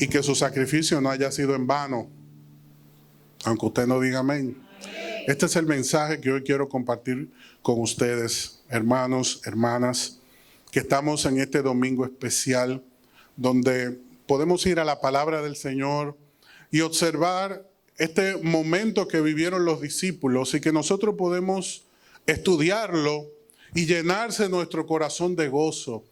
y que su sacrificio no haya sido en vano, aunque usted no diga amén. Este es el mensaje que hoy quiero compartir con ustedes, hermanos, hermanas, que estamos en este domingo especial, donde podemos ir a la palabra del Señor y observar este momento que vivieron los discípulos y que nosotros podemos estudiarlo y llenarse nuestro corazón de gozo,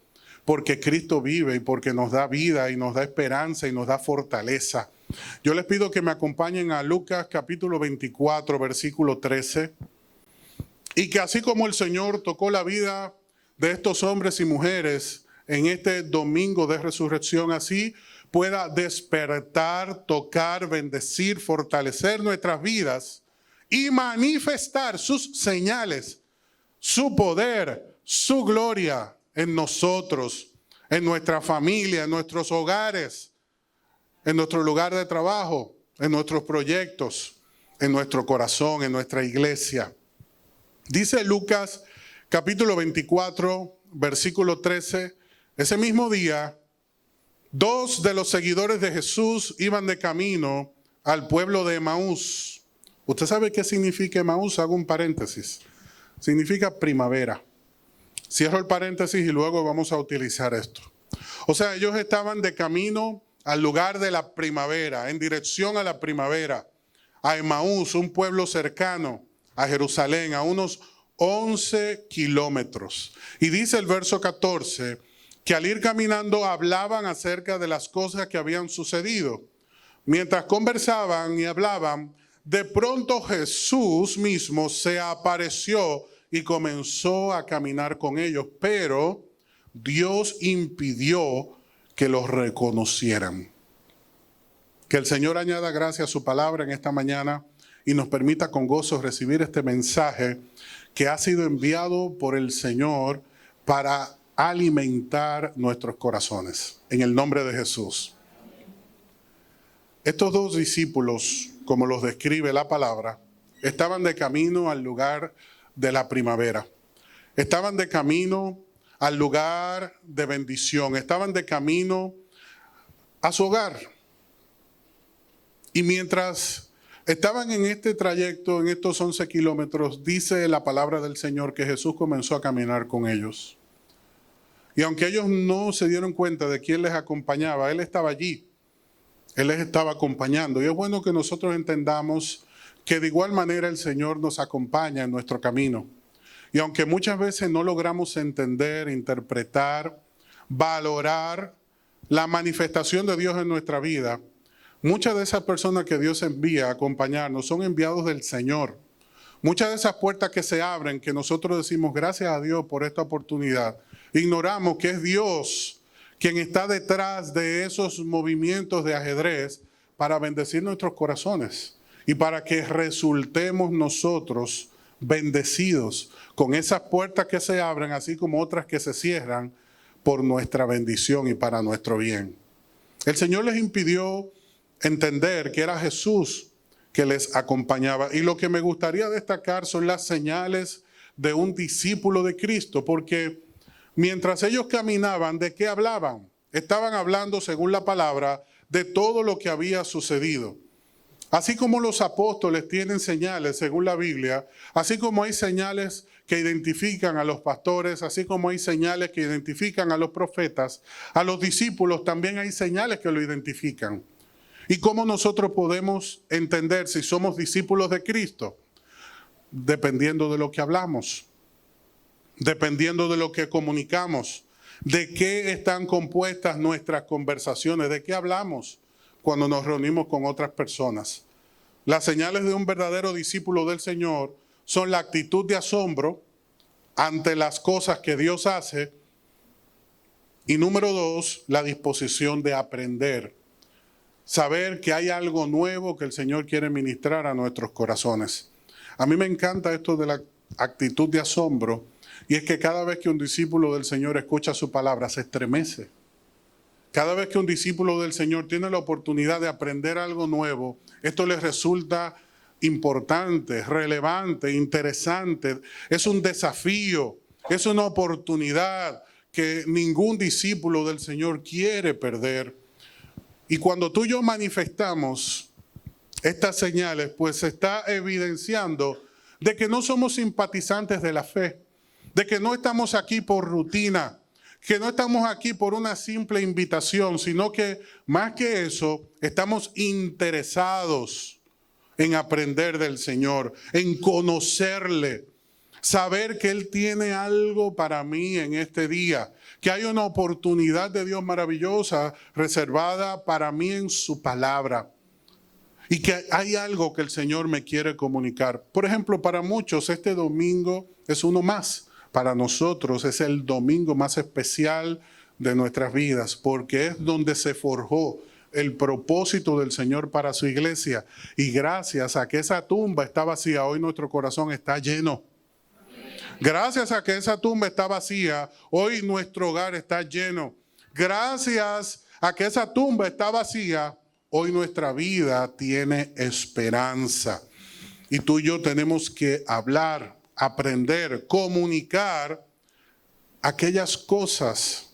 porque Cristo vive y porque nos da vida y nos da esperanza y nos da fortaleza. Yo les pido que me acompañen a Lucas capítulo 24, versículo 13, y que así como el Señor tocó la vida de estos hombres y mujeres en este domingo de resurrección, así pueda despertar, tocar, bendecir, fortalecer nuestras vidas y manifestar sus señales, su poder, su gloria en nosotros, en nuestra familia, en nuestros hogares, en nuestro lugar de trabajo, en nuestros proyectos, en nuestro corazón, en nuestra iglesia. Dice Lucas capítulo 24, versículo 13, ese mismo día, 2 de los seguidores de Jesús iban de camino al pueblo de Emaús. ¿Usted sabe qué significa Emaús? Hago un paréntesis. Significa primavera. Cierro el paréntesis y luego vamos a utilizar esto. O sea, ellos estaban de camino al lugar de la primavera, en dirección a la primavera, a Emaús, un pueblo cercano a Jerusalén, a unos 11 kilómetros. Y dice el verso 14, que al ir caminando hablaban acerca de las cosas que habían sucedido. Mientras conversaban y hablaban, de pronto Jesús mismo se apareció y comenzó a caminar con ellos, pero Dios impidió que los reconocieran. Que el Señor añada gracia a su palabra en esta mañana y nos permita con gozo recibir este mensaje que ha sido enviado por el Señor para alimentar nuestros corazones. En el nombre de Jesús. Estos dos discípulos, como los describe la palabra, estaban de camino al lugar de la primavera. Estaban de camino al lugar de bendición. Estaban de camino a su hogar. Y mientras estaban en este trayecto, en estos 11 kilómetros, dice la palabra del Señor que Jesús comenzó a caminar con ellos. Y aunque ellos no se dieron cuenta de quién les acompañaba, Él estaba allí. Él les estaba acompañando. Y es bueno que nosotros entendamos que de igual manera el Señor nos acompaña en nuestro camino. Y aunque muchas veces no logramos entender, interpretar, valorar la manifestación de Dios en nuestra vida, muchas de esas personas que Dios envía a acompañarnos son enviados del Señor. Muchas de esas puertas que se abren, que nosotros decimos gracias a Dios por esta oportunidad, ignoramos que es Dios quien está detrás de esos movimientos de ajedrez para bendecir nuestros corazones y para que resultemos nosotros bendecidos con esas puertas que se abren, así como otras que se cierran por nuestra bendición y para nuestro bien. El Señor les impidió entender que era Jesús que les acompañaba. Y lo que me gustaría destacar son las señales de un discípulo de Cristo, porque mientras ellos caminaban, ¿de qué hablaban? Estaban hablando, según la palabra, de todo lo que había sucedido. Así como los apóstoles tienen señales, según la Biblia, así como hay señales que identifican a los pastores, así como hay señales que identifican a los profetas, a los discípulos también hay señales que lo identifican. ¿Y cómo nosotros podemos entender si somos discípulos de Cristo? Dependiendo de lo que hablamos, dependiendo de lo que comunicamos, de qué están compuestas nuestras conversaciones, de qué hablamos cuando nos reunimos con otras personas. Las señales de un verdadero discípulo del Señor son la actitud de asombro ante las cosas que Dios hace y número 2, la disposición de aprender. Saber que hay algo nuevo que el Señor quiere ministrar a nuestros corazones. A mí me encanta esto de la actitud de asombro y es que cada vez que un discípulo del Señor escucha su palabra se estremece. Cada vez que un discípulo del Señor tiene la oportunidad de aprender algo nuevo, esto les resulta importante, relevante, interesante. Es un desafío, es una oportunidad que ningún discípulo del Señor quiere perder. Y cuando tú y yo manifestamos estas señales, pues se está evidenciando de que no somos simpatizantes de la fe, de que no estamos aquí por rutina, que no estamos aquí por una simple invitación, sino que más que eso, estamos interesados en aprender del Señor, en conocerle, saber que Él tiene algo para mí en este día, que hay una oportunidad de Dios maravillosa reservada para mí en su palabra. Y que hay algo que el Señor me quiere comunicar. Por ejemplo, para muchos este domingo es uno más. Para nosotros es el domingo más especial de nuestras vidas, porque es donde se forjó el propósito del Señor para su iglesia. Y gracias a que esa tumba está vacía, hoy nuestro corazón está lleno. Gracias a que esa tumba está vacía, hoy nuestro hogar está lleno. Gracias a que esa tumba está vacía, hoy nuestra vida tiene esperanza. Y tú y yo tenemos que hablar, aprender, comunicar aquellas cosas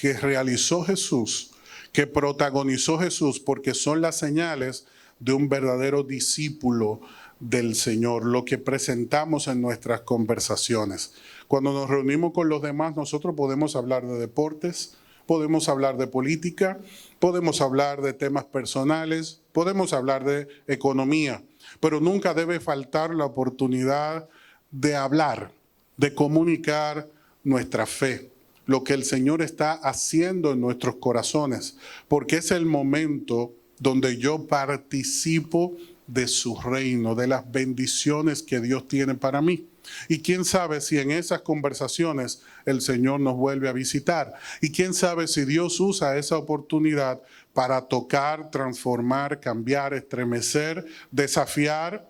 que realizó Jesús, que protagonizó Jesús, porque son las señales de un verdadero discípulo del Señor, lo que presentamos en nuestras conversaciones. Cuando nos reunimos con los demás, nosotros podemos hablar de deportes, podemos hablar de política, podemos hablar de temas personales, podemos hablar de economía, pero nunca debe faltar la oportunidad de hablar, de comunicar nuestra fe, lo que el Señor está haciendo en nuestros corazones, porque es el momento donde yo participo de su reino, de las bendiciones que Dios tiene para mí. Y quién sabe si en esas conversaciones el Señor nos vuelve a visitar. Y quién sabe si Dios usa esa oportunidad para tocar, transformar, cambiar, estremecer, desafiar,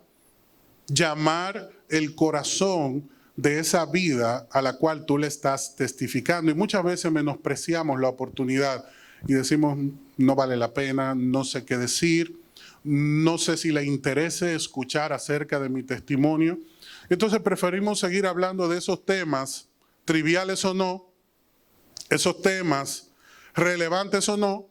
llamar el corazón de esa vida a la cual tú le estás testificando. Y muchas veces menospreciamos la oportunidad y decimos, no vale la pena, no sé qué decir, no sé si le interese escuchar acerca de mi testimonio. Entonces preferimos seguir hablando de esos temas, triviales o no, esos temas relevantes o no,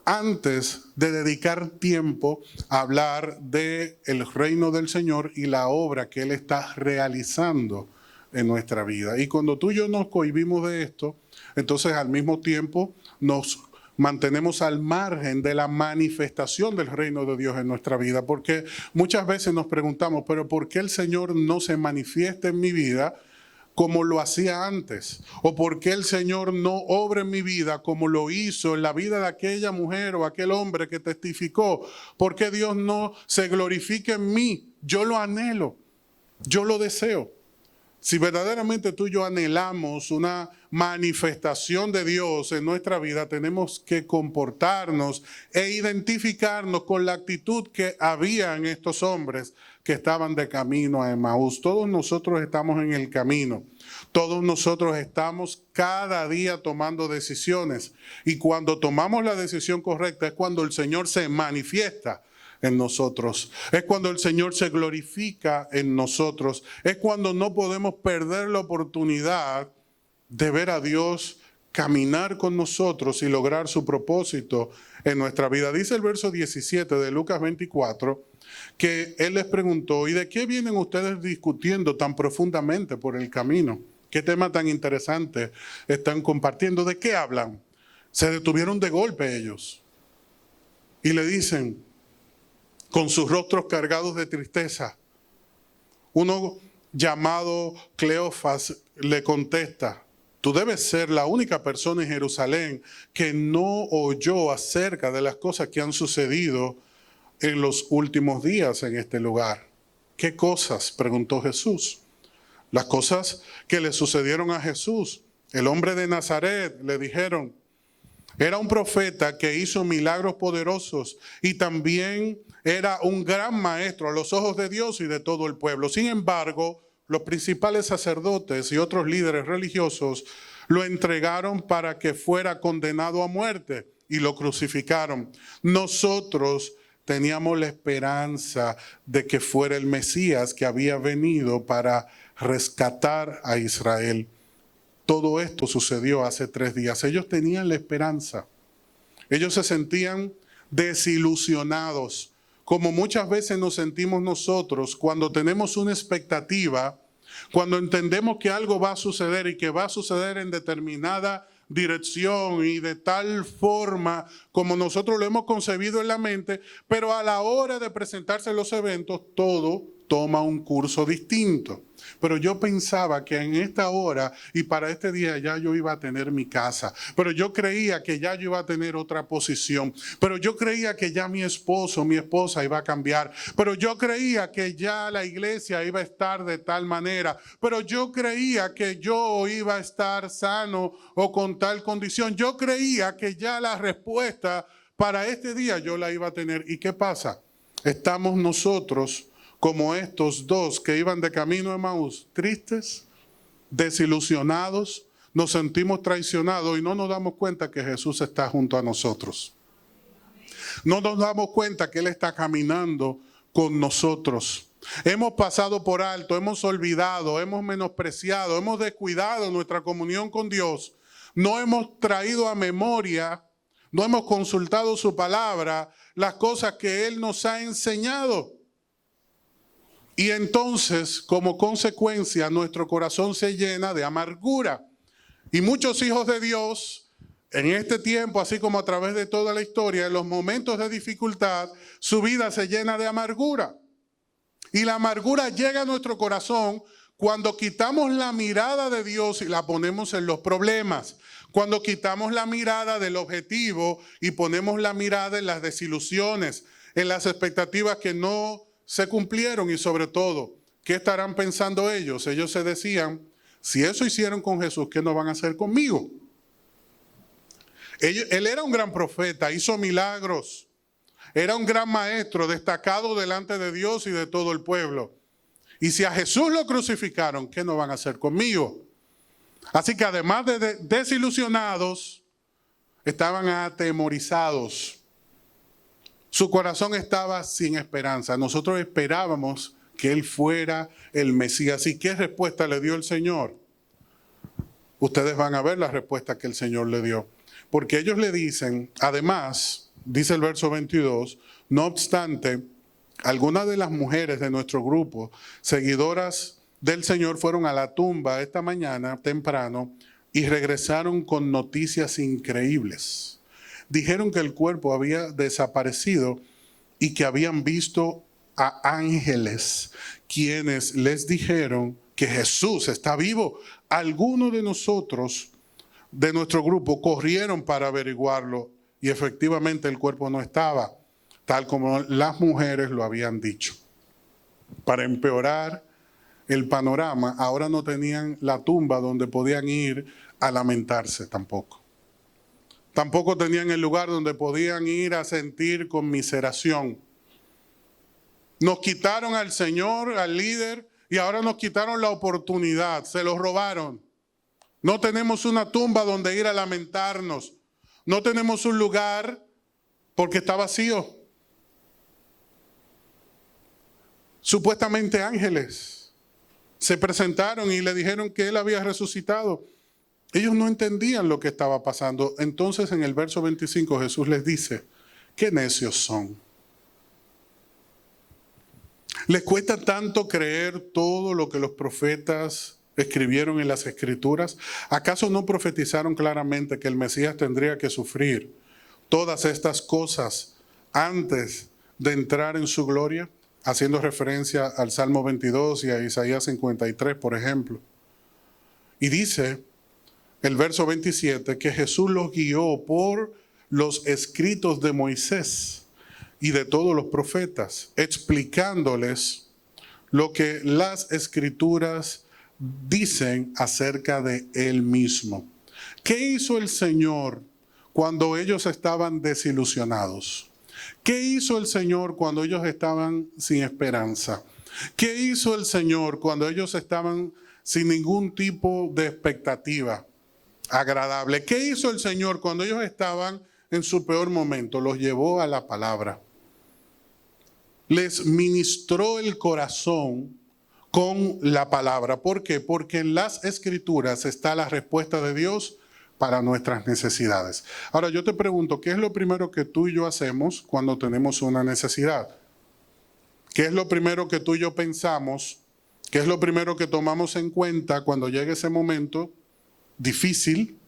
antes de dedicar tiempo a hablar del reino del Señor y la obra que Él está realizando en nuestra vida. Y cuando tú y yo nos cohibimos de esto, entonces al mismo tiempo nos mantenemos al margen de la manifestación del reino de Dios en nuestra vida, porque muchas veces nos preguntamos, pero ¿por qué el Señor no se manifiesta en mi vida como lo hacía antes? ¿O por qué el Señor no obra en mi vida como lo hizo en la vida de aquella mujer o aquel hombre que testificó? ¿Por qué Dios no se glorifica en mí? Yo lo anhelo, yo lo deseo. Si verdaderamente tú y yo anhelamos una manifestación de Dios en nuestra vida, tenemos que comportarnos e identificarnos con la actitud que había en estos hombres que estaban de camino a Emaús. Todos nosotros estamos en el camino. Todos nosotros estamos cada día tomando decisiones. Y cuando tomamos la decisión correcta es cuando el Señor se manifiesta en nosotros. Es cuando el Señor se glorifica en nosotros. Es cuando no podemos perder la oportunidad de ver a Dios caminar con nosotros y lograr su propósito en nuestra vida. Dice el verso 17 de Lucas 24 que Él les preguntó, ¿y de qué vienen ustedes discutiendo tan profundamente por el camino? ¿Qué tema tan interesante están compartiendo? ¿De qué hablan? Se detuvieron de golpe ellos y le dicen, con sus rostros cargados de tristeza, uno llamado Cleofas le contesta, tú debes ser la única persona en Jerusalén que no oyó acerca de las cosas que han sucedido en los últimos días en este lugar. ¿Qué cosas?, preguntó Jesús. Las cosas que le sucedieron a Jesús. El hombre de Nazaret, le dijeron, era un profeta que hizo milagros poderosos y también era un gran maestro a los ojos de Dios y de todo el pueblo. Sin embargo, los principales sacerdotes y otros líderes religiosos lo entregaron para que fuera condenado a muerte y lo crucificaron. Nosotros teníamos la esperanza de que fuera el Mesías que había venido para rescatar a Israel. Todo esto sucedió hace 3 días. Ellos tenían la esperanza. Ellos se sentían desilusionados, como muchas veces nos sentimos nosotros cuando tenemos una expectativa, cuando entendemos que algo va a suceder y que va a suceder en determinada dirección y de tal forma como nosotros lo hemos concebido en la mente, pero a la hora de presentarse los eventos, todo toma un curso distinto. Pero yo pensaba que en esta hora y para este día ya yo iba a tener mi casa, pero yo creía que ya yo iba a tener otra posición, pero yo creía que ya mi esposo, mi esposa iba a cambiar, pero yo creía que ya la iglesia iba a estar de tal manera, pero yo creía que yo iba a estar sano o con tal condición, yo creía que ya la respuesta para este día yo la iba a tener. ¿Y qué pasa? Estamos nosotros como estos dos que iban de camino a Emaús, tristes, desilusionados, nos sentimos traicionados y no nos damos cuenta que Jesús está junto a nosotros. No nos damos cuenta que Él está caminando con nosotros. Hemos pasado por alto, hemos olvidado, hemos menospreciado, hemos descuidado nuestra comunión con Dios. No hemos traído a memoria, no hemos consultado su palabra, las cosas que Él nos ha enseñado. Y entonces, como consecuencia, nuestro corazón se llena de amargura. Y muchos hijos de Dios, en este tiempo, así como a través de toda la historia, en los momentos de dificultad, su vida se llena de amargura. Y la amargura llega a nuestro corazón cuando quitamos la mirada de Dios y la ponemos en los problemas. Cuando quitamos la mirada del objetivo y ponemos la mirada en las desilusiones, en las expectativas que no se cumplieron y sobre todo, ¿qué estarán pensando ellos? Ellos se decían, si eso hicieron con Jesús, ¿qué no van a hacer conmigo? Él era un gran profeta, hizo milagros, era un gran maestro, destacado delante de Dios y de todo el pueblo. Y si a Jesús lo crucificaron, ¿qué no van a hacer conmigo? Así que además de desilusionados, estaban atemorizados. Su corazón estaba sin esperanza. Nosotros esperábamos que Él fuera el Mesías. ¿Y qué respuesta le dio el Señor? Ustedes van a ver la respuesta que el Señor le dio. Porque ellos le dicen, además, dice el verso 22, no obstante, algunas de las mujeres de nuestro grupo, seguidoras del Señor, fueron a la tumba esta mañana temprano y regresaron con noticias increíbles. Dijeron que el cuerpo había desaparecido y que habían visto a ángeles quienes les dijeron que Jesús está vivo. Algunos de nosotros, de nuestro grupo, corrieron para averiguarlo y efectivamente el cuerpo no estaba, tal como las mujeres lo habían dicho. Para empeorar el panorama, ahora no tenían la tumba donde podían ir a lamentarse tampoco. Tampoco tenían el lugar donde podían ir a sentir conmiseración. Nos quitaron al Señor, al líder, y ahora nos quitaron la oportunidad, se los robaron. No tenemos una tumba donde ir a lamentarnos. No tenemos un lugar porque está vacío. Supuestamente ángeles se presentaron y le dijeron que Él había resucitado. Ellos no entendían lo que estaba pasando. Entonces en el verso 25 Jesús les dice, qué necios son. ¿Les cuesta tanto creer todo lo que los profetas escribieron en las Escrituras? ¿Acaso no profetizaron claramente que el Mesías tendría que sufrir todas estas cosas antes de entrar en su gloria? Haciendo referencia al Salmo 22 y a Isaías 53, por ejemplo. Y dice el verso 27 que Jesús los guió por los escritos de Moisés y de todos los profetas, explicándoles lo que las Escrituras dicen acerca de Él mismo. ¿Qué hizo el Señor cuando ellos estaban desilusionados? ¿Qué hizo el Señor cuando ellos estaban sin esperanza? ¿Qué hizo el Señor cuando ellos estaban sin ningún tipo de expectativa agradable? ¿Qué hizo el Señor cuando ellos estaban en su peor momento? Los llevó a la palabra. Les ministró el corazón con la palabra. ¿Por qué? Porque en las Escrituras está la respuesta de Dios para nuestras necesidades. Ahora yo te pregunto, ¿qué es lo primero que tú y yo hacemos cuando tenemos una necesidad? ¿Qué es lo primero que tú y yo pensamos? ¿Qué es lo primero que tomamos en cuenta cuando llega ese momento difícil,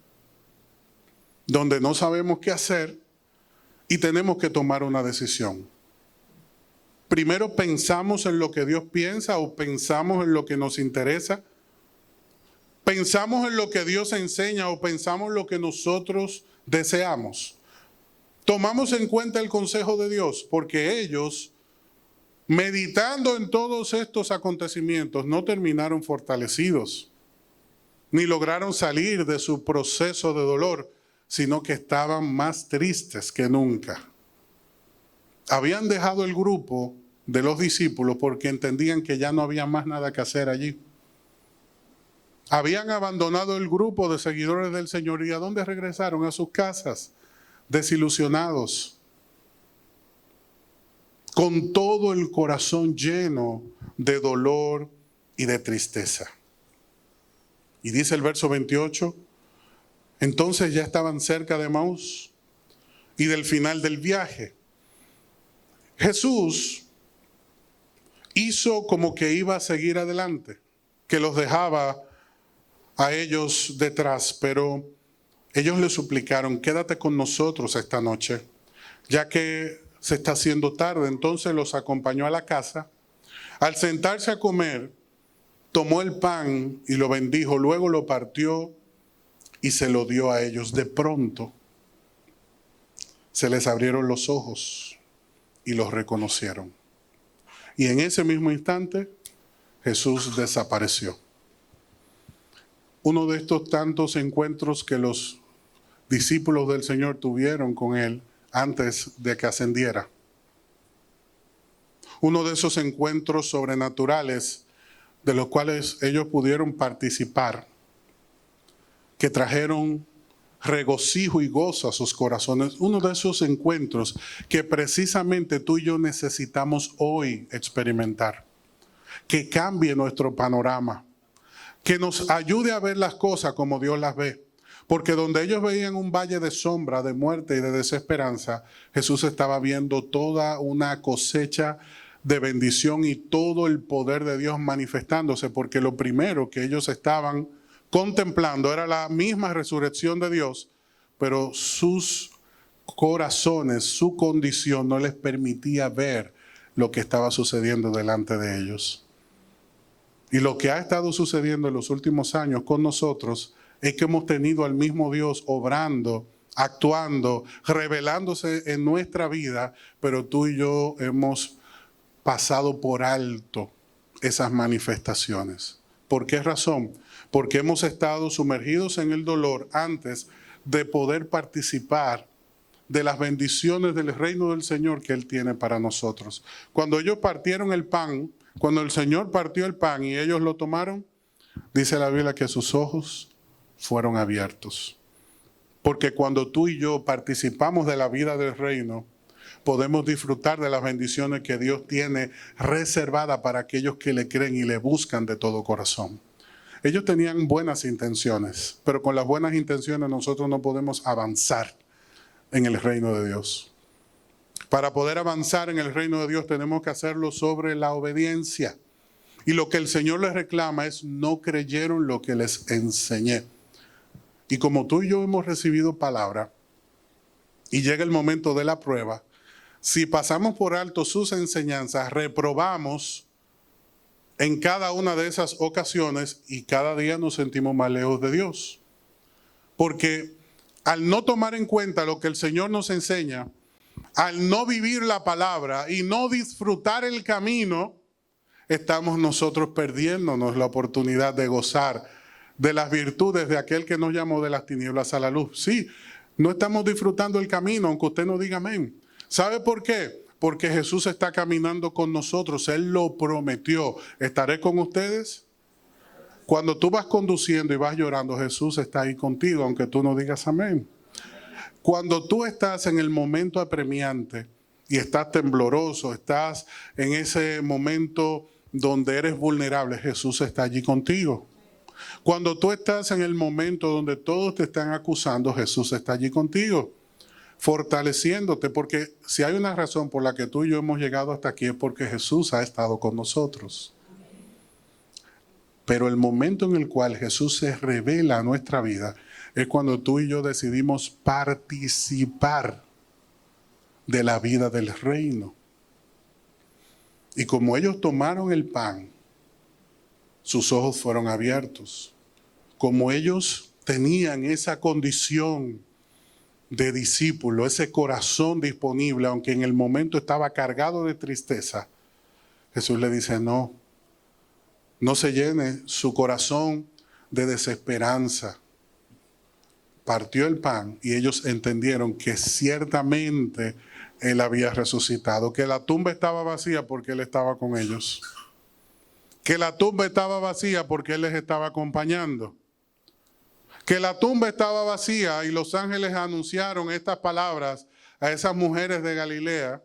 donde no sabemos qué hacer y tenemos que tomar una decisión? ¿Primero pensamos en lo que Dios piensa o pensamos en lo que nos interesa? ¿Pensamos en lo que Dios enseña o pensamos en lo que nosotros deseamos? Tomamos en cuenta el consejo de Dios, porque ellos, meditando en todos estos acontecimientos, no terminaron fortalecidos, ni lograron salir de su proceso de dolor, sino que estaban más tristes que nunca. Habían dejado el grupo de los discípulos porque entendían que ya no había más nada que hacer allí. Habían abandonado el grupo de seguidores del Señor y ¿a dónde regresaron? A sus casas, desilusionados, con todo el corazón lleno de dolor y de tristeza. Y dice el verso 28, entonces ya estaban cerca de Emaús y del final del viaje. Jesús hizo como que iba a seguir adelante, que los dejaba a ellos detrás, pero ellos le suplicaron, quédate con nosotros esta noche, ya que se está haciendo tarde. Entonces los acompañó a la casa. Al sentarse a comer, tomó el pan y lo bendijo, luego lo partió y se lo dio a ellos. De pronto se les abrieron los ojos y los reconocieron. Y en ese mismo instante Jesús desapareció. Uno de estos tantos encuentros que los discípulos del Señor tuvieron con Él antes de que ascendiera. Uno de esos encuentros sobrenaturales de los cuales ellos pudieron participar, que trajeron regocijo y gozo a sus corazones. Uno de esos encuentros que precisamente tú y yo necesitamos hoy experimentar. Que cambie nuestro panorama. Que nos ayude a ver las cosas como Dios las ve. Porque donde ellos veían un valle de sombra, de muerte y de desesperanza, Jesús estaba viendo toda una cosecha de bendición y todo el poder de Dios manifestándose, porque lo primero que ellos estaban contemplando era la misma resurrección de Dios, pero sus corazones, su condición no les permitía ver lo que estaba sucediendo delante de ellos. Y lo que ha estado sucediendo en los últimos años con nosotros es que hemos tenido al mismo Dios obrando, actuando, revelándose en nuestra vida, pero tú y yo hemos pasado por alto esas manifestaciones. ¿Por qué razón? Porque hemos estado sumergidos en el dolor antes de poder participar de las bendiciones del reino del Señor que Él tiene para nosotros. Cuando ellos partieron el pan, cuando el Señor partió el pan y ellos lo tomaron, dice la Biblia que sus ojos fueron abiertos. Porque cuando tú y yo participamos de la vida del reino, podemos disfrutar de las bendiciones que Dios tiene reservadas para aquellos que le creen y le buscan de todo corazón. Ellos tenían buenas intenciones, pero con las buenas intenciones nosotros no podemos avanzar en el reino de Dios. Para poder avanzar en el reino de Dios tenemos que hacerlo sobre la obediencia. Y lo que el Señor les reclama es, no creyeron lo que les enseñé. Y como tú y yo hemos recibido palabra, y llega el momento de la prueba, si pasamos por alto sus enseñanzas, reprobamos en cada una de esas ocasiones y cada día nos sentimos más lejos de Dios. Porque al no tomar en cuenta lo que el Señor nos enseña, al no vivir la palabra y no disfrutar el camino, estamos nosotros perdiéndonos la oportunidad de gozar de las virtudes de aquel que nos llamó de las tinieblas a la luz. Sí, no estamos disfrutando el camino, aunque usted no diga amén. ¿Sabe por qué? Porque Jesús está caminando con nosotros. Él lo prometió. ¿Estaré con ustedes? Cuando tú vas conduciendo y vas llorando, Jesús está ahí contigo, aunque tú no digas amén. Cuando tú estás en el momento apremiante y estás tembloroso, estás en ese momento donde eres vulnerable, Jesús está allí contigo. Cuando tú estás en el momento donde todos te están acusando, Jesús está allí contigo, fortaleciéndote, porque si hay una razón por la que tú y yo hemos llegado hasta aquí es porque Jesús ha estado con nosotros. Pero el momento en el cual Jesús se revela a nuestra vida es cuando tú y yo decidimos participar de la vida del reino. Y como ellos tomaron el pan, sus ojos fueron abiertos. Como ellos tenían esa condición de discípulo, ese corazón disponible, aunque en el momento estaba cargado de tristeza, Jesús le dice, no se llene su corazón de desesperanza. Partió el pan y ellos entendieron que ciertamente Él había resucitado, que la tumba estaba vacía porque Él estaba con ellos, que la tumba estaba vacía porque Él les estaba acompañando, que la tumba estaba vacía y los ángeles anunciaron estas palabras a esas mujeres de Galilea.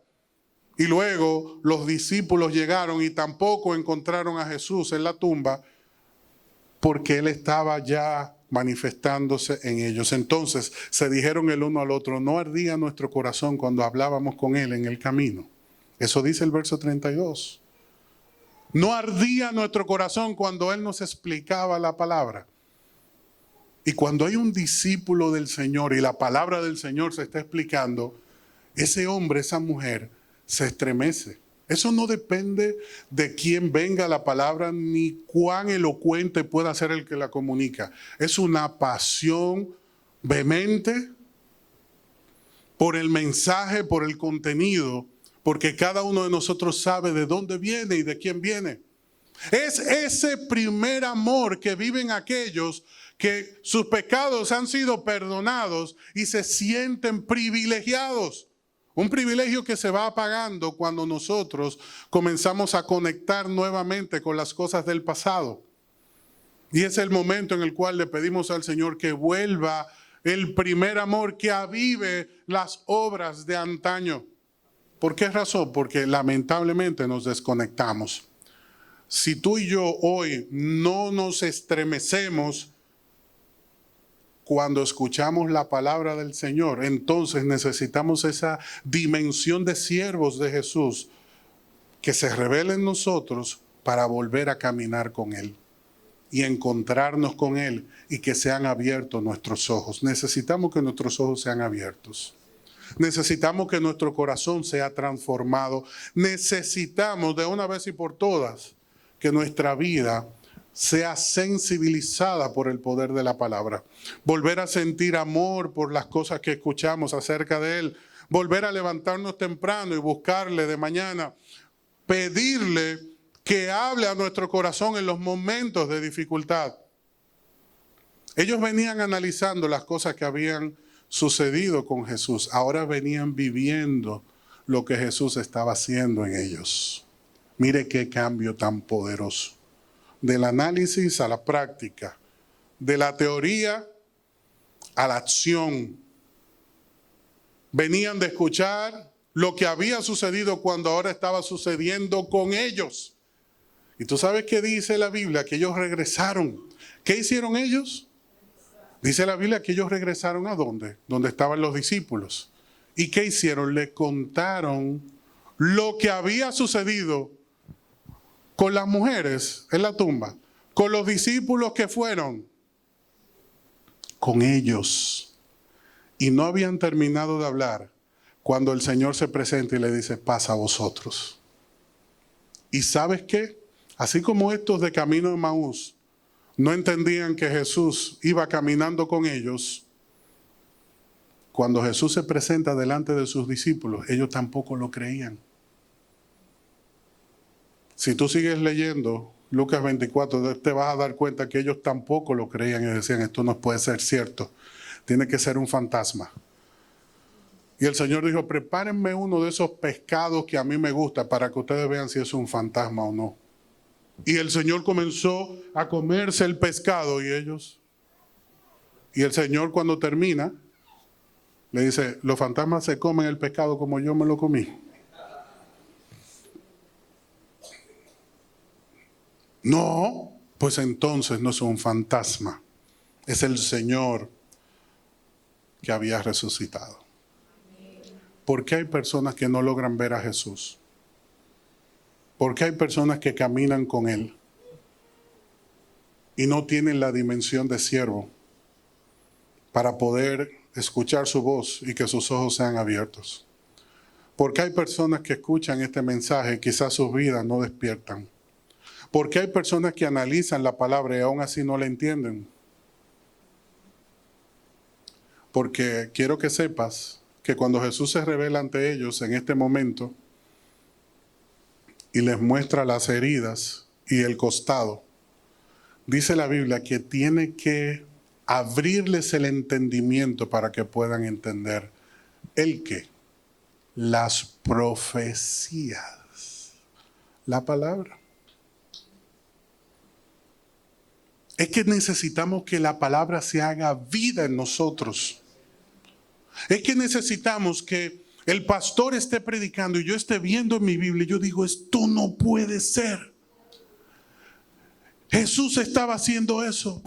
Y luego los discípulos llegaron y tampoco encontraron a Jesús en la tumba porque Él estaba ya manifestándose en ellos. Entonces se dijeron el uno al otro, ¿no ardía nuestro corazón cuando hablábamos con Él en el camino? Eso dice el verso 32. No ardía nuestro corazón cuando Él nos explicaba la palabra. Y cuando hay un discípulo del Señor y la palabra del Señor se está explicando, ese hombre, esa mujer, se estremece. Eso no depende de quién venga la palabra ni cuán elocuente pueda ser el que la comunica. Es una pasión vehemente por el mensaje, por el contenido, porque cada uno de nosotros sabe de dónde viene y de quién viene. Es ese primer amor que viven aquellos que sus pecados han sido perdonados y se sienten privilegiados. Un privilegio que se va apagando cuando nosotros comenzamos a conectar nuevamente con las cosas del pasado. Y es el momento en el cual le pedimos al Señor que vuelva el primer amor, que avive las obras de antaño. ¿Por qué razón? Porque lamentablemente nos desconectamos. Si tú y yo hoy no nos estremecemos cuando escuchamos la palabra del Señor, entonces necesitamos esa dimensión de siervos de Jesús que se revele en nosotros para volver a caminar con Él y encontrarnos con Él y que sean abiertos nuestros ojos. Necesitamos que nuestros ojos sean abiertos. Necesitamos que nuestro corazón sea transformado. Necesitamos de una vez y por todas que nuestra vida sea sensibilizada por el poder de la palabra. Volver a sentir amor por las cosas que escuchamos acerca de Él. Volver a levantarnos temprano y buscarle de mañana. Pedirle que hable a nuestro corazón en los momentos de dificultad. Ellos venían analizando las cosas que habían sucedido con Jesús. Ahora venían viviendo lo que Jesús estaba haciendo en ellos. Mire qué cambio tan poderoso. Del análisis a la práctica, de la teoría a la acción. Venían de escuchar lo que había sucedido cuando ahora estaba sucediendo con ellos. Y tú sabes qué dice la Biblia, que ellos regresaron. ¿Qué hicieron ellos? Dice la Biblia que ellos regresaron ¿a dónde? Donde estaban los discípulos. ¿Y qué hicieron? Le contaron lo que había sucedido con las mujeres en la tumba, con los discípulos que fueron con ellos. Y no habían terminado de hablar cuando el Señor se presenta y le dice, pasa a vosotros. ¿Y sabes qué? Así como estos de camino de Emaús no entendían que Jesús iba caminando con ellos, cuando Jesús se presenta delante de sus discípulos, ellos tampoco lo creían. Si tú sigues leyendo Lucas 24, te vas a dar cuenta que ellos tampoco lo creían y decían, esto no puede ser cierto, tiene que ser un fantasma. Y el Señor dijo, prepárenme uno de esos pescados que a mí me gusta para que ustedes vean si es un fantasma o no. Y el Señor comenzó a comerse el pescado y ellos. Y el Señor cuando termina, le dice, los fantasmas se comen el pescado como yo me lo comí. No, pues entonces no es un fantasma, es el Señor que había resucitado. ¿Por qué hay personas que no logran ver a Jesús? ¿Por qué hay personas que caminan con Él y no tienen la dimensión de siervo para poder escuchar su voz y que sus ojos sean abiertos? ¿Por qué hay personas que escuchan este mensaje y quizás sus vidas no despiertan? ¿Por qué hay personas que analizan la palabra y aún así no la entienden? Porque quiero que sepas que cuando Jesús se revela ante ellos en este momento y les muestra las heridas y el costado, dice la Biblia que tiene que abrirles el entendimiento para que puedan entender el qué, las profecías, la palabra. Es que necesitamos que la palabra se haga vida en nosotros. Es que necesitamos que el pastor esté predicando y yo esté viendo en mi Biblia y yo digo, esto no puede ser. Jesús estaba haciendo eso.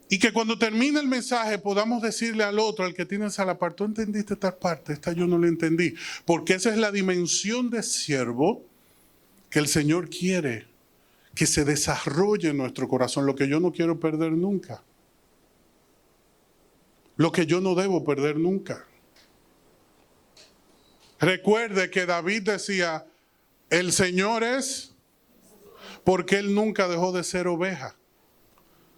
Y que cuando termine el mensaje podamos decirle al otro, al que tienes a la par, tú entendiste esta parte, esta yo no la entendí. Porque esa es la dimensión de siervo que el Señor quiere que se desarrolle en nuestro corazón, lo que yo no quiero perder nunca. Lo que yo no debo perder nunca. Recuerde que David decía, el Señor es, porque él nunca dejó de ser oveja.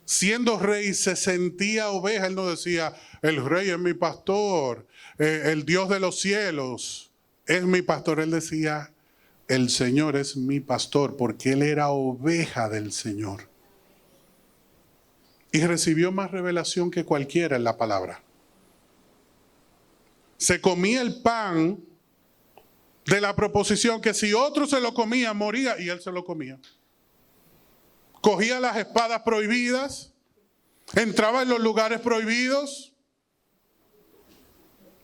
Siendo rey se sentía oveja, él no decía, el rey es mi pastor, el Dios de los cielos es mi pastor. Él decía, el Señor es mi pastor, porque él era oveja del Señor. Y recibió más revelación que cualquiera en la palabra. Se comía el pan de la proposición que si otro se lo comía, moría, y él se lo comía. Cogía las espadas prohibidas, entraba en los lugares prohibidos,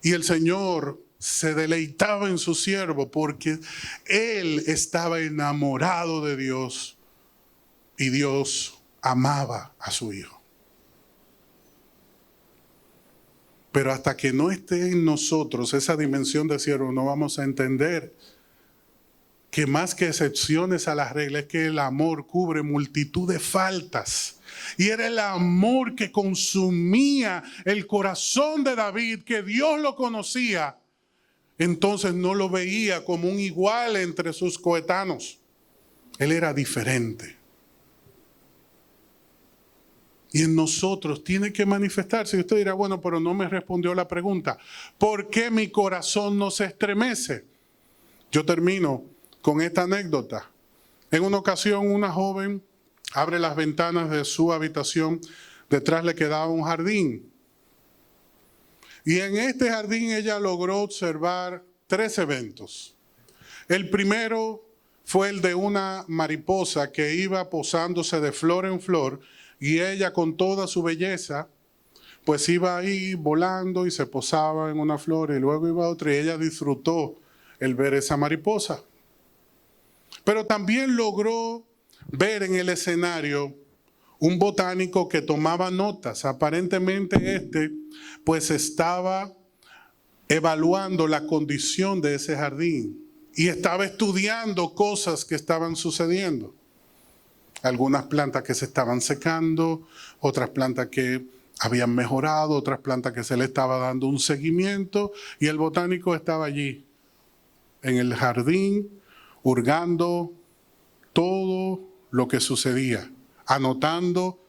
y el Señor se deleitaba en su siervo porque él estaba enamorado de Dios y Dios amaba a su hijo. Pero hasta que no esté en nosotros esa dimensión de siervo, no vamos a entender que más que excepciones a las reglas, es que el amor cubre multitud de faltas. Y era el amor que consumía el corazón de David, que Dios lo conocía. Entonces no lo veía como un igual entre sus coetanos. Él era diferente. Y en nosotros tiene que manifestarse. Y usted dirá, bueno, pero no me respondió la pregunta. ¿Por qué mi corazón no se estremece? Yo termino con esta anécdota. En una ocasión, una joven abre las ventanas de su habitación. Detrás le quedaba un jardín. Y en este jardín ella logró observar 3 eventos. El primero fue el de una mariposa que iba posándose de flor en flor, y ella con toda su belleza, pues iba ahí volando y se posaba en una flor y luego iba a otra, y ella disfrutó el ver esa mariposa. Pero también logró ver en el escenario un botánico que tomaba notas. Aparentemente pues estaba evaluando la condición de ese jardín y estaba estudiando cosas que estaban sucediendo. Algunas plantas que se estaban secando, otras plantas que habían mejorado, otras plantas que se le estaba dando un seguimiento, y el botánico estaba allí, en el jardín, hurgando todo lo que sucedía, anotando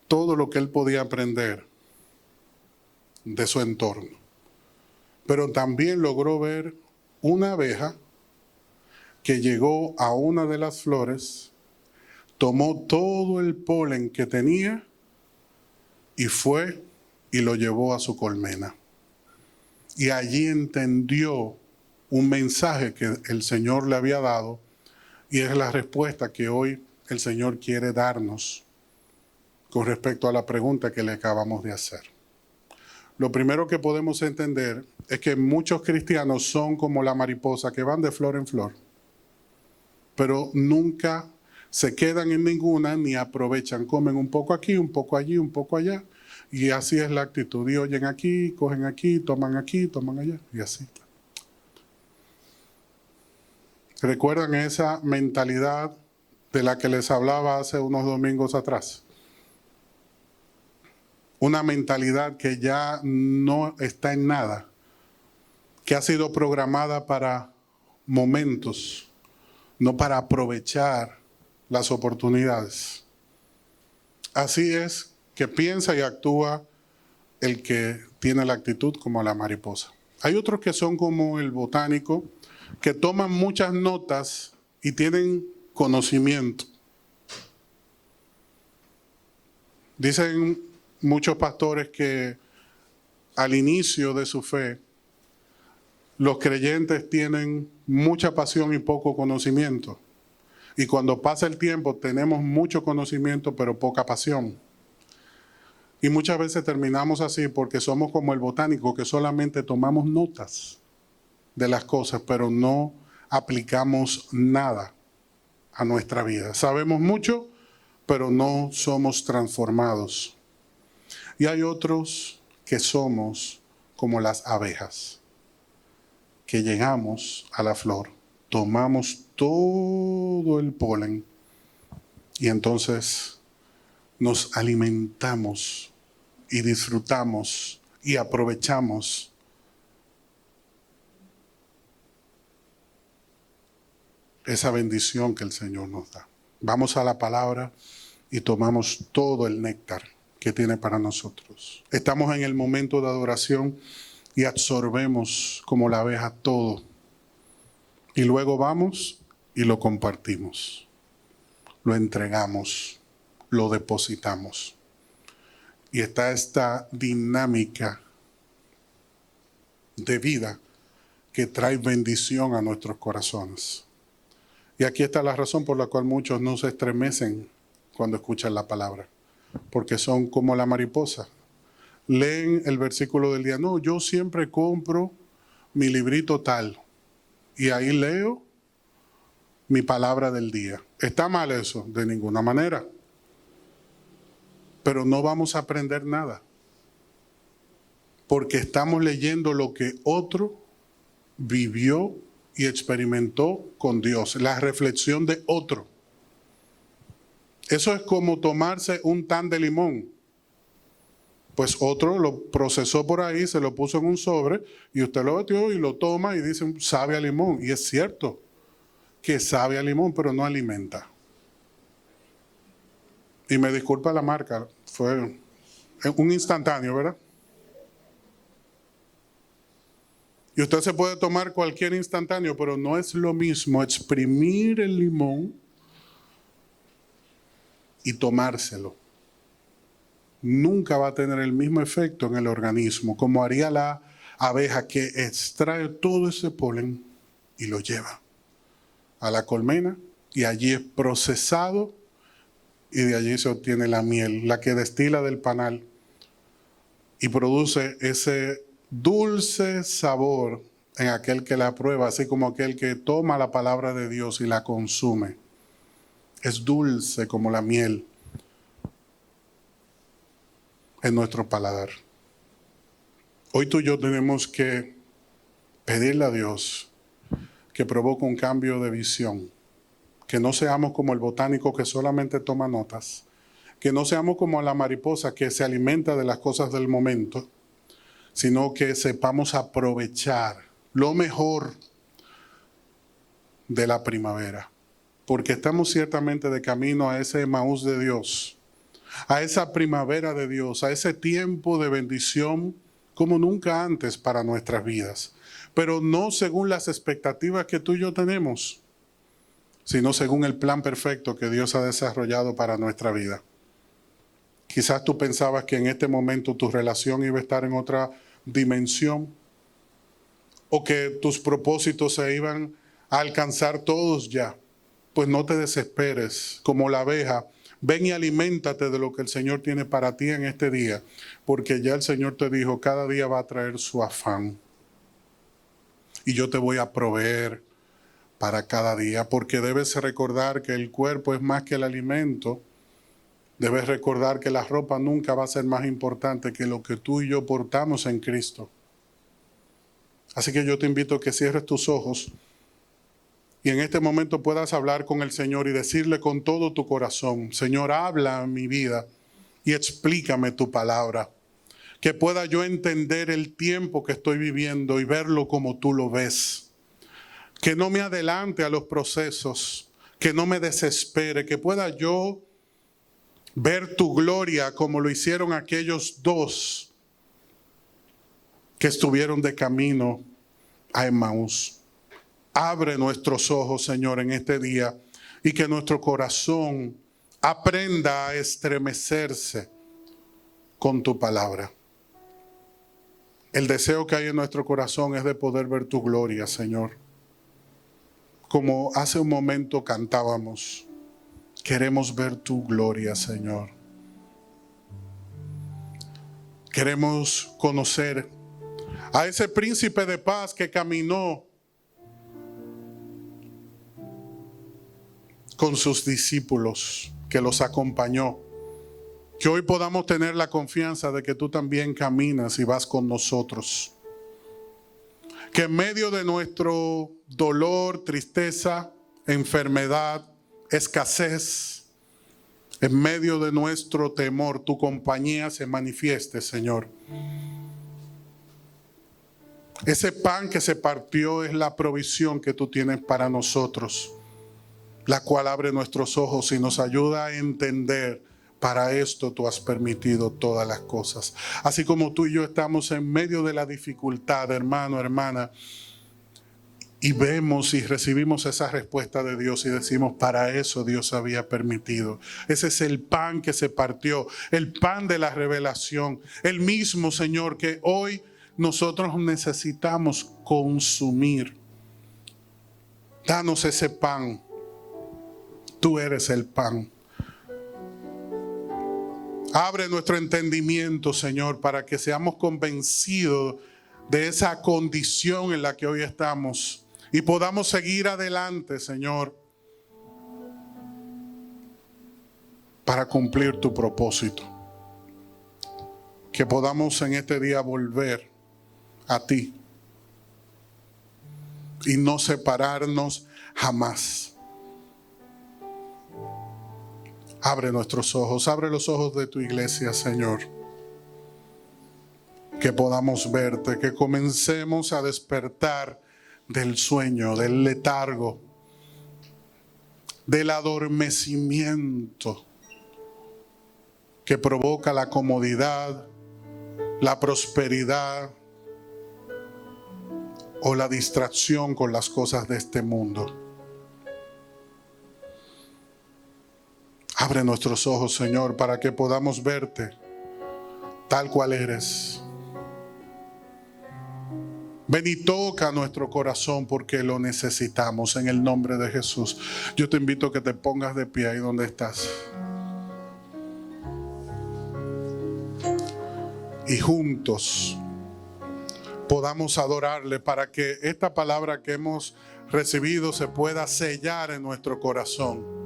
todo lo que él podía aprender de su entorno. Pero también logró ver una abeja que llegó a una de las flores, tomó todo el polen que tenía y fue y lo llevó a su colmena. Y allí entendió un mensaje que el Señor le había dado, y es la respuesta que hoy el Señor quiere darnos con respecto a la pregunta que le acabamos de hacer. Lo primero que podemos entender es que muchos cristianos son como la mariposa que van de flor en flor, pero nunca se quedan en ninguna ni aprovechan. Comen un poco aquí, un poco allí, un poco allá. Y así es la actitud. Y oyen aquí, cogen aquí, toman allá. Y así. ¿Recuerdan esa mentalidad de la que les hablaba hace unos domingos atrás? Una mentalidad que ya no está en nada, que ha sido programada para momentos, no para aprovechar las oportunidades. Así es que piensa y actúa el que tiene la actitud como la mariposa. Hay otros que son como el botánico, que toman muchas notas y tienen conocimiento. Dicen muchos pastores que al inicio de su fe, los creyentes tienen mucha pasión y poco conocimiento. Y cuando pasa el tiempo tenemos mucho conocimiento pero poca pasión. Y muchas veces terminamos así porque somos como el botánico, que solamente tomamos notas de las cosas, pero no aplicamos nada a nuestra vida. Sabemos mucho, pero no somos transformados. Y hay otros que somos como las abejas, que llegamos a la flor, tomamos todo el polen y entonces nos alimentamos y disfrutamos y aprovechamos esa bendición que el Señor nos da. Vamos a la palabra y tomamos todo el néctar que tiene para nosotros. Estamos en el momento de adoración y absorbemos como la abeja todo. Y luego vamos y lo compartimos, lo entregamos, lo depositamos. Y está esta dinámica de vida que trae bendición a nuestros corazones. Y aquí está la razón por la cual muchos no se estremecen cuando escuchan la palabra, porque son como la mariposa. Leen el versículo del día. No, yo siempre compro mi librito tal y ahí leo mi palabra del día. ¿Está mal eso? De ninguna manera. Pero no vamos a aprender nada, porque estamos leyendo lo que otro vivió y experimentó con Dios, la reflexión de otro. Eso es como tomarse un tan de limón. Pues otro lo procesó por ahí, se lo puso en un sobre y usted lo metió y lo toma y dice, sabe a limón. Y es cierto que sabe a limón, pero no alimenta. Y me disculpa la marca, fue un instantáneo, ¿verdad? Y usted se puede tomar cualquier instantáneo, pero no es lo mismo exprimir el limón y tomárselo. Nunca va a tener el mismo efecto en el organismo como haría la abeja, que extrae todo ese polen y lo lleva a la colmena y allí es procesado y de allí se obtiene la miel, la que destila del panal y produce ese dulce sabor en aquel que la prueba, así como aquel que toma la palabra de Dios y la consume. Es dulce como la miel en nuestro paladar. Hoy tú y yo tenemos que pedirle a Dios que provoque un cambio de visión, que no seamos como el botánico que solamente toma notas, que no seamos como la mariposa que se alimenta de las cosas del momento, sino que sepamos aprovechar lo mejor de la primavera, porque estamos ciertamente de camino a ese Emaús de Dios, a esa primavera de Dios, a ese tiempo de bendición como nunca antes para nuestras vidas, pero no según las expectativas que tú y yo tenemos, sino según el plan perfecto que Dios ha desarrollado para nuestra vida. Quizás tú pensabas que en este momento tu relación iba a estar en otra dimensión, o que tus propósitos se iban a alcanzar todos ya. Pues no te desesperes, como la abeja. Ven y aliméntate de lo que el Señor tiene para ti en este día, porque ya el Señor te dijo, cada día va a traer su afán. Y yo te voy a proveer para cada día, porque debes recordar que el cuerpo es más que el alimento. Debes recordar que la ropa nunca va a ser más importante que lo que tú y yo portamos en Cristo. Así que yo te invito a que cierres tus ojos y en este momento puedas hablar con el Señor y decirle con todo tu corazón: Señor, habla en mi vida y explícame tu palabra. Que pueda yo entender el tiempo que estoy viviendo y verlo como tú lo ves. Que no me adelante a los procesos, que no me desespere, que pueda yo ver tu gloria como lo hicieron aquellos dos que estuvieron de camino a Emmaús. Abre nuestros ojos, Señor, en este día y que nuestro corazón aprenda a estremecerse con tu palabra. El deseo que hay en nuestro corazón es de poder ver tu gloria, Señor. Como hace un momento cantábamos, queremos ver tu gloria, Señor. Queremos conocer a ese príncipe de paz que caminó con sus discípulos, que los acompañó. Que hoy podamos tener la confianza de que tú también caminas y vas con nosotros. Que en medio de nuestro dolor, tristeza, enfermedad, escasez, en medio de nuestro temor, tu compañía se manifieste, Señor. Ese pan que se partió es la provisión que tú tienes para nosotros, la cual abre nuestros ojos y nos ayuda a entender: para esto tú has permitido todas las cosas. Así como tú y yo estamos en medio de la dificultad, hermano, hermana, y vemos y recibimos esa respuesta de Dios y decimos: para eso Dios había permitido. Ese es el pan que se partió, el pan de la revelación, el mismo, Señor, que hoy nosotros necesitamos consumir. Danos ese pan. Tú eres el pan. Abre nuestro entendimiento, Señor, para que seamos convencidos de esa condición en la que hoy estamos y podamos seguir adelante, Señor, para cumplir tu propósito. Que podamos en este día volver a ti y no separarnos jamás. Abre nuestros ojos, abre los ojos de tu iglesia, Señor. Que podamos verte, que comencemos a despertar del sueño, del letargo, del adormecimiento que provoca la comodidad, la prosperidad o la distracción con las cosas de este mundo. Abre nuestros ojos, Señor, para que podamos verte tal cual eres. Ven y toca nuestro corazón porque lo necesitamos en el nombre de Jesús. Yo te invito a que te pongas de pie ahí donde estás. Y juntos podamos adorarle para que esta palabra que hemos recibido se pueda sellar en nuestro corazón.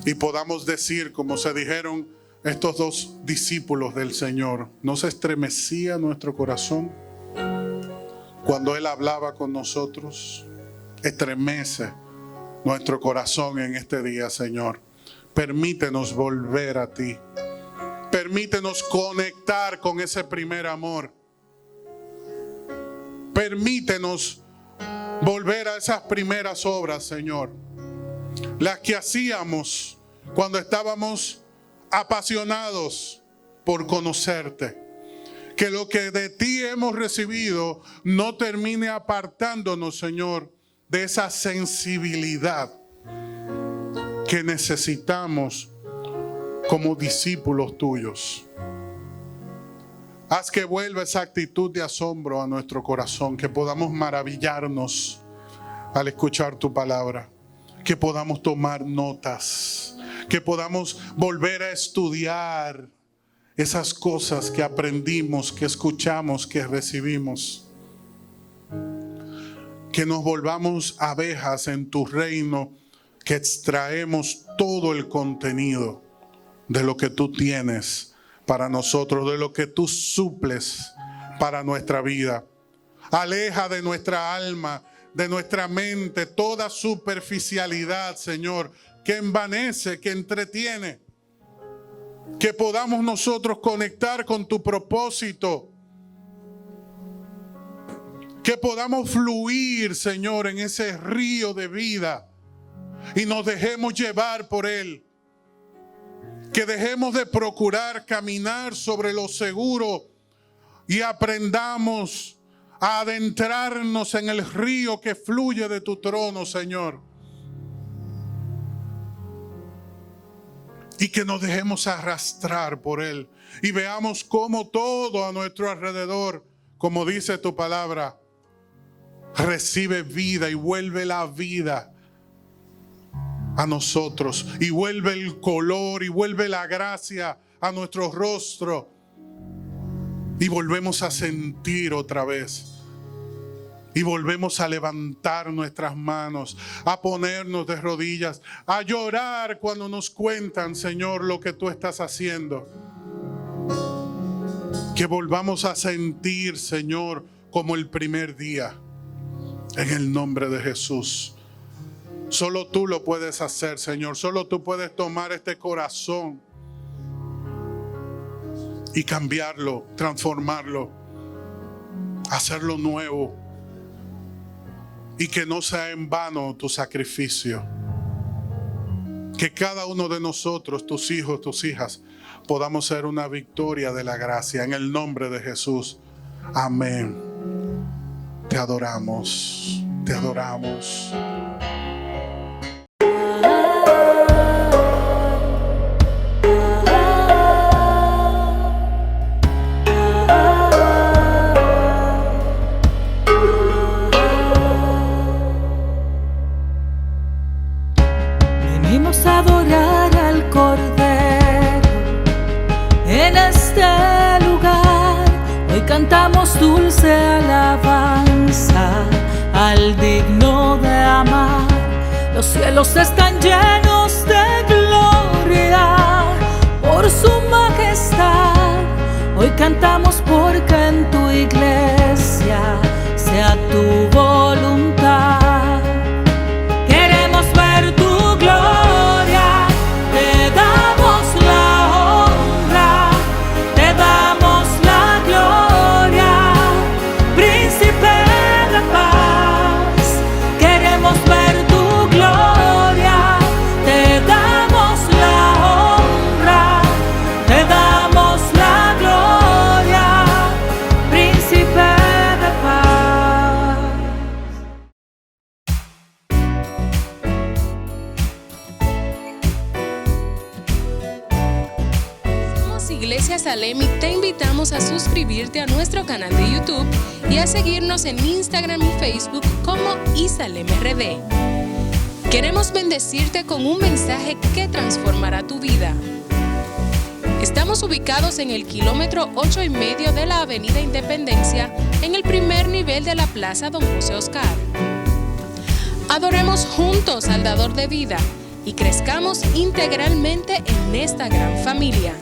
Y podamos decir, como se dijeron estos dos discípulos del Señor: ¿no se estremecía nuestro corazón cuando Él hablaba con nosotros? Estremece nuestro corazón en este día, Señor. Permítenos volver a ti. Permítenos conectar con ese primer amor. Permítenos volver a esas primeras obras, Señor. Las que hacíamos cuando estábamos apasionados por conocerte. Que lo que de ti hemos recibido no termine apartándonos, Señor, de esa sensibilidad que necesitamos como discípulos tuyos. Haz que vuelva esa actitud de asombro a nuestro corazón, que podamos maravillarnos al escuchar tu palabra, que podamos tomar notas, que podamos volver a estudiar esas cosas que aprendimos, que escuchamos, que recibimos. que nos volvamos abejas en tu reino, que extraemos todo el contenido de lo que tú tienes para nosotros, de lo que tú suples para nuestra vida. Aleja de nuestra alma, de nuestra mente, toda superficialidad, Señor, que envanece, que entretiene. Que podamos nosotros conectar con tu propósito. Que podamos fluir, Señor, en ese río de vida y nos dejemos llevar por él. Que dejemos de procurar caminar sobre lo seguro y aprendamos a adentrarnos en el río que fluye de tu trono, Señor. Y que nos dejemos arrastrar por él y veamos cómo todo a nuestro alrededor, como dice tu palabra, recibe vida y vuelve la vida a nosotros, y vuelve el color y vuelve la gracia a nuestro rostro, y volvemos a sentir otra vez, y volvemos a levantar nuestras manos, a ponernos de rodillas, a llorar cuando nos cuentan, Señor, lo que tú estás haciendo. Que volvamos a sentir, Señor, como el primer día, en el nombre de Jesús. Solo tú lo puedes hacer, Señor. Solo tú puedes tomar este corazón y cambiarlo, transformarlo, hacerlo nuevo. Y que no sea en vano tu sacrificio. Que cada uno de nosotros, tus hijos, tus hijas, podamos ser una victoria de la gracia. En el nombre de Jesús. Amén. Te adoramos. Te adoramos. Venimos a adorar al Cordero en este lugar. Hoy cantamos dulce alabanza al digno de amar. Los cielos están llenos de gloria por su majestad. Hoy cantamos porque en tu iglesia sea tu voluntad. Queremos ver tu gloria, te damos la honra, te damos la gloria, príncipe de paz. Queremos ver tu gloria, te damos la honra, te damos la gloria, príncipe de paz. Somos Iglesia Salem y te invitamos a suscribirte a nuestro canal de YouTube y a seguirnos en Instagram y Facebook como ISalemRD. Queremos bendecirte con un mensaje que transformará tu vida. Estamos ubicados en el kilómetro 8,5 de la Avenida Independencia, en el primer nivel de la Plaza Don José Oscar. Adoremos juntos al Dador de vida y crezcamos integralmente en esta gran familia.